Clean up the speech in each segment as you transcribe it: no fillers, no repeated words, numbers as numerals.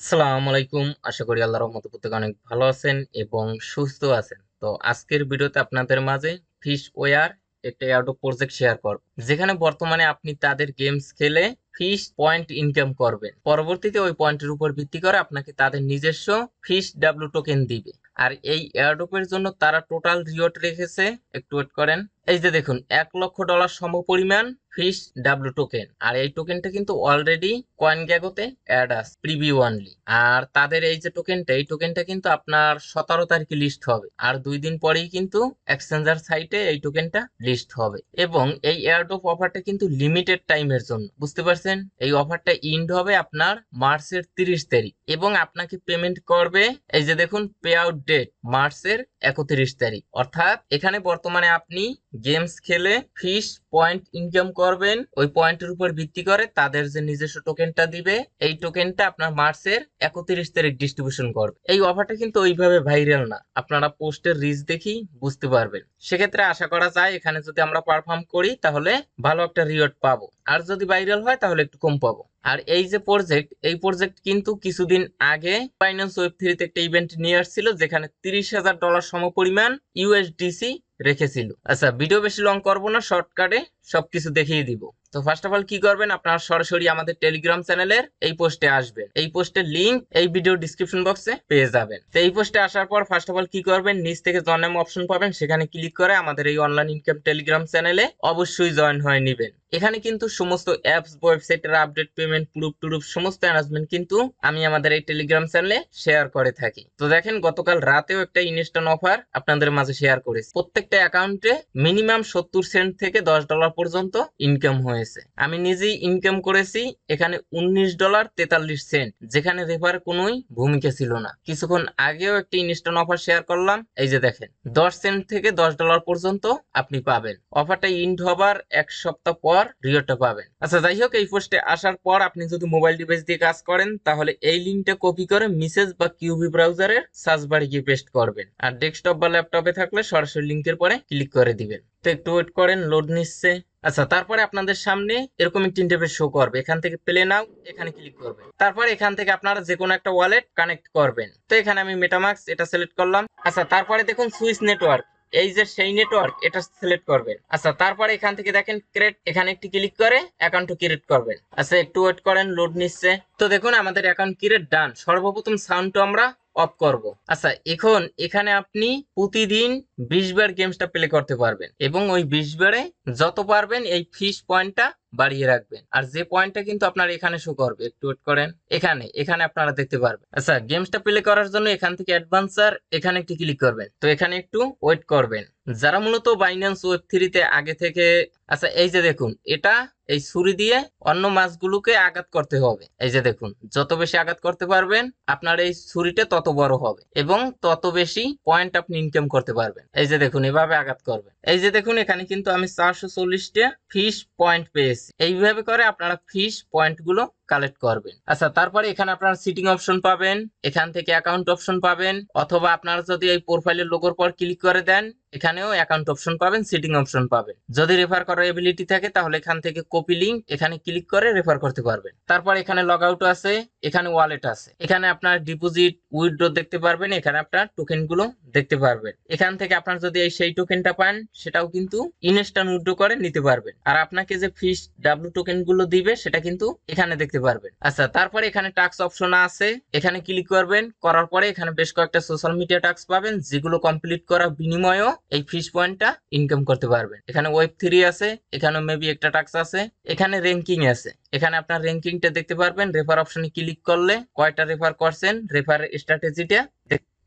আসসালামু আলাইকুম। আশা করি আল্লাহর রহমতে প্রত্যেকে অনেক ভালো আছেন এবং সুস্থ আছেন। তো আজকের ভিডিওতে আপনাদের মাঝে ফিশ ওয়্যার একটা অ্যাডো প্রজেক্ট শেয়ার করব, যেখানে বর্তমানে আপনি তাদের গেমস খেলে ফিশ পয়েন্ট ইনকাম করবেন। পরবর্তীতে ওই পয়েন্টের উপর ভিত্তি করে আপনাকে তাদের নিজস্ব ফিশ ডাব্লিউ টোকেন দিবে। আর এই এয়ারড্রপের জন্য তারা টোটাল রিওয়ার্ড রেখেছে, একটু ওয়েট করেন। এই যে দেখুন, $1,00,000 সমপরিমাণ ফিশ ডাব্লিউ টোকেন। আর এই টোকেনটা কিন্তু অলরেডি কয়েন গ্যাগোতে অ্যাড আছে, প্রিভিউ অনলি। আর তাদের এই যে টোকেনটা, এই টোকেনটা কিন্তু আপনার 17 তারিখে লিস্ট হবে, আর 2 দিন পরেই কিন্তু এক্সচেঞ্জার সাইটে এই টোকেনটা লিস্ট হবে। এবং এই এয়ারড্রপ অফারটা কিন্তু লিমিটেড টাইমের জন্য, বুঝতে পারছেন? এই অফারটা ইন্ড হবে আপনার মার্চের 30 তারিখ এবং আপনাকে পেমেন্ট করবে, এই যে দেখুন, পে আউট ডেট মার্চের 31 তারিখ। অর্থাৎ এখানে বর্তমানে আপনি গেমস খেলে ফিশ পয়েন্ট ইনকাম করবেন, ওই পয়েন্টের উপর ভিত্তি করে তাদের যে নিজস্ব টোকেনটা দিবে, এই টোকেনটা আপনার মার্চের 31 তারিখ ডিস্ট্রিবিউশন করবে। এই অফারটা কিন্তু ওইভাবে ভাইরাল না, আপনারা পোস্টের রিচ দেখি বুঝতে পারবেন। সেক্ষেত্রে আশা করা যায় এখানে যদি আমরা পারফর্ম করি তাহলে ভালো একটা রিওয়ার্ড পাবো, আর যদি ভাইরাল হয় তাহলে একটু কম পাবো। আর এই যে প্রজেক্ট, এই প্রজেক্ট কিন্তু কিছুদিন আগে বাইন্যান্স ওয়েব3 তে একটা ইভেন্ট নিয়ে আসছিল, যেখানে $30,000 সমপরিমাণ ইউএসডিসি রেখেছিল। আচ্ছা, ভিডিও বেশি লং করবো না, শর্টকাটে সবকিছু দেখিয়ে দিব। তো ফার্স্ট অফ অল কি করবেন, আপনারা সরাসরি আমাদের টেলিগ্রাম চ্যানেলের এই পোস্টে আসবেন। এই পোস্টের লিংক এই ভিডিও ডিসক্রিপশন বক্সে পেয়ে যাবেন। তো এই পোস্টে আসার পর ফার্স্ট অফ অল কি করবেন, নিচ থেকে জয়েন নাম অপশন পাবেন, সেখানে ক্লিক করে আমাদের এই অনলাইন ইনকাম টেলিগ্রাম চ্যানেলে অবশ্যই জয়েন হয়ে নেবেন। এখানে কিন্তু সমস্ত অ্যাপস, ওয়েবসাইটের আপডেট, পেমেন্ট, প্রুফ টুরুফ সমস্ত অ্যানাউন্সমেন্ট কিন্তু আমি আমাদের এই টেলিগ্রাম চ্যানেলে শেয়ার করে থাকি। তো দেখেন, গতকাল রাতেও একটা ইনস্ট্যান্ট অফার আপনাদের মাঝে শেয়ার করেছি। প্রত্যেকটা অ্যাকাউন্টে মিনিমাম 70 সেন্ট থেকে $10 পর্যন্ত ইনকাম হয়েছে। আমি নিজেই ইনকাম করেছি এখানে $19.43, যেখানে রেফার কোনোই ভূমিকা ছিল না। কিছুক্ষণ আগেও একটি ইনস্ট্যান্ট অফার শেয়ার করলাম, এই যে দেখেন, 10 সেন্ট থেকে $10 পর্যন্ত আপনি পাবেন। অফারটা ইন্ড হবার এক সপ্তাহ পর রিওয়ার্ডটা পাবেন। আচ্ছা, যাই হোক, এই পোস্টে আসার পর আপনি যদি মোবাইল ডিভাইস দিয়ে কাজ করেন তাহলে এই লিঙ্কটা কপি করে মেসেজ বা কিউবি ব্রাউজারের সার্চ বারে গিয়ে পেস্ট করবেন। আর ডেস্কটপ বা ল্যাপটপে থাকলে সরাসরি লিঙ্কের পরে ক্লিক করে দিবেন। তো একটু ওয়েট করেন, লোড নিচ্ছে। আচ্ছা, তারপরে আপনাদের সামনে এরকম একটি ইন্টারফেস শো করবে। এখান থেকে প্লে নাও এখানে ক্লিক করবেন। তারপর এখান থেকে আপনারা যে কোনো একটা ওয়ালেট কানেক্ট করবেন। তো এখানে আমি মেটামাক্স এটা সিলেক্ট করলাম। আচ্ছা, তারপরে দেখুন সুইচ নেটওয়ার্ক, এই যে সেই নেটওয়ার্ক, এটা সিলেক্ট করবেন। আচ্ছা, তারপরে এখান থেকে দেখেন ক্রিয়েট, এখানে একটি ক্লিক করে অ্যাকাউন্ট ক্রিয়েট করবেন। আচ্ছা, একটু ওয়েট করেন, লোড নিচ্ছে। তো দেখুন আমাদের অ্যাকাউন্ট ক্রিয়েট ডান। সর্বপ্রথম সাউন্ডটা আমরা অফ করব। আচ্ছা, এখন এখানে আপনি প্রতিদিন 20 বার গেমসটা প্লে করতে পারবেন এবং ওই 20 বারে যত পারবেন এই ফিশ পয়েন্টটা বাড়িয়ে রাখবেন। আর যে পয়েন্টটা কিন্তু আপনার এখানে শো করবে, একটু ওয়েট করেন, এখানে এখানে আপনারা দেখতে পারবেন। আচ্ছা, গেমসটা প্লে করার জন্য এখান থেকে অ্যাডভান্সার এখানে একটি ক্লিক করবেন। তো এখানে একটু ওয়েট করবেন। যারা মূলত বাইন্যান্স ওয়েব3 তে আগে থেকে, আচ্ছা এই যে দেখুন, এটা এই ছুরি দিয়ে অন্য মাছগুলোকে আঘাত করতে হবে। এই যে দেখুন, যত বেশি আঘাত করতে পারবেন আপনার এই ছুরিটা তত বড় হবে এবং তত বেশি পয়েন্ট আপনি ইনকাম করতে পারবেন। এই যে দেখুন, এভাবে আঘাত করবেন। এই যে দেখুন, এখানে কিন্তু আমি 440টা ফিশ পয়েন্ট পেয়েছি। এইভাবে করে আপনারা ফিশ পয়েন্ট গুলো কালেক্ট করবেন। আচ্ছা, তারপরে এখানে আপনারা সিটিং অপশন পাবেন, এখান থেকে অ্যাকাউন্ট অপশন পাবেন, অথবা আপনারা যদি এই প্রোফাইলের লোগোর পর ক্লিক করে দেন এখানেও অ্যাকাউন্ট অপশন পাবেন, সিটিং অপশন পাবেন। যদি রেফার করার এবিলিটি থাকে তাহলে এখান থেকে কপি লিংক এখানে ক্লিক করে রেফার করতে পারবেন। তারপর এখানে লগ আউট আছে, এখানে ওয়ালেট আছে, এখানে আপনার ডিপোজিট, উইথড্র দেখতে পারবেন, এখানে আপনার টোকেন গুলো দেখতে পারবেন। এখান থেকে আপনার যদি এই সেই টোকেনটা পান সেটাও কিন্তু ইনস্ট্যান্ট উইথড্র করে নিতে পারবেন। আর আপনাকে যে ফিশ ডাব্লিউ টোকেন গুলো দিবে সেটা কিন্তু এখানে দেখতে পারবেন। আচ্ছা, তারপরে এখানে টাস্ক অপশন আছে, এখানে ক্লিক করবেন। করার পরে এখানে বেশ কয়েকটা সোশ্যাল মিডিয়া টাস্ক পাবেন, যেগুলো কমপ্লিট করার বিনিময়েও এই ফিশ পয়েন্টটা ইনকাম করতে পারবেন। এখানে ওয়েব3 আছে, এখানে মেবি একটা টাস্ক আছে, এখানে র্যাঙ্কিং আছে, এখানে আপনার র্যাঙ্কিংটা দেখতে পারবেন। রেফার অপশনে ক্লিক করলে কয়টা রেফার করছেন, রেফার স্ট্র্যাটেজিটা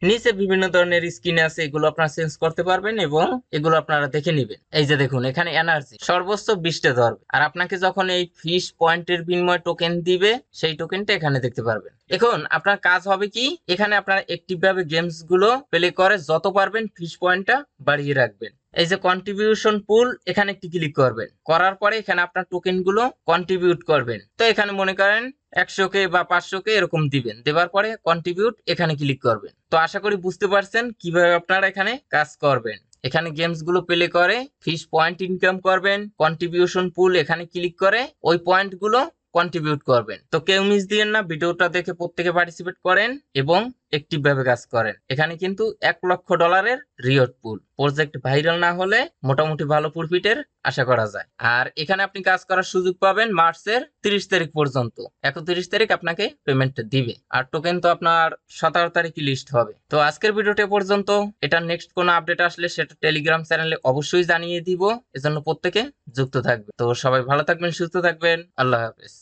নিচে বিভিন্ন ধরনের স্কিন আছে, এগুলো আপনারা চেঞ্জ করতে পারবেন এবং এগুলো আপনারা দেখে নেবেন। এই যে দেখুন, এখানে এনার্জি সর্বোচ্চ 20টা ধরবে। আর আপনাকে যখন এই ফিশ পয়েন্টের বিনিময়ে টোকেন দিবে সেই টোকেনটা এখানে দেখতে পারবেন। এখন আপনার কাজ হবে কি, এখানে আপনারা অ্যাক্টিভ ভাবে গেমস গুলো প্লে করে যত পারবেন ফিশ পয়েন্টটা বাড়িয়ে রাখবেন। এই যে কন্ট্রিবিউশন পুল, এখানে একটি ক্লিক করবেন। করার পরে এখানে আপনার টোকেন গুলো কন্ট্রিবিউট করবেন। তো এখানে মনে করেন 100কে বা 500কে এরকম দিবেন। দেওয়ার পরে কন্ট্রিবিউট এখানে ক্লিক করবেন। তো আশা করি বুঝতে পারছেন কিভাবে আপনারা এখানে কাজ করবেন। এখানে গেমস গুলো প্লে করে ফিশ পয়েন্ট ইনকাম করবেন। কন্ট্রিবিউশন পুল এখানে ক্লিক করে ওই পয়েন্ট গুলো কন্ট্রিবিউট করবেন। তো কেউ মিস দিয়েন না, ভিডিওটা দেখে প্রত্যেকে পার্টিসিপেট করেন এবং অ্যাক্টিভ ভাবে কাজ করেন। এখানে কিন্তু $1,00,000 রিওয়ার্ড পুল। প্রজেক্ট ভাইরাল না হলে মোটামুটি ভালো প্রফিটের আশা করা যায়। আর এখানে আপনি কাজ করার সুযোগ পাবেন মার্চের 30 তারিখ পর্যন্ত। 31 তারিখ আপনাকে পেমেন্ট দিবে, আর টোকেন তো আপনার 17 তারিখে লিস্ট হবে। তো আজকের ভিডিওটা এ পর্যন্ত। এটা নেক্সট কোনো আপডেট আসলে সেটা টেলিগ্রাম চ্যানেলে অবশ্যই জানিয়ে দিব, এজন্য প্রত্যেকে যুক্ত থাকবে। তো সবাই ভালো থাকবেন, সুস্থ থাকবেন, আল্লাহ হাফেজ।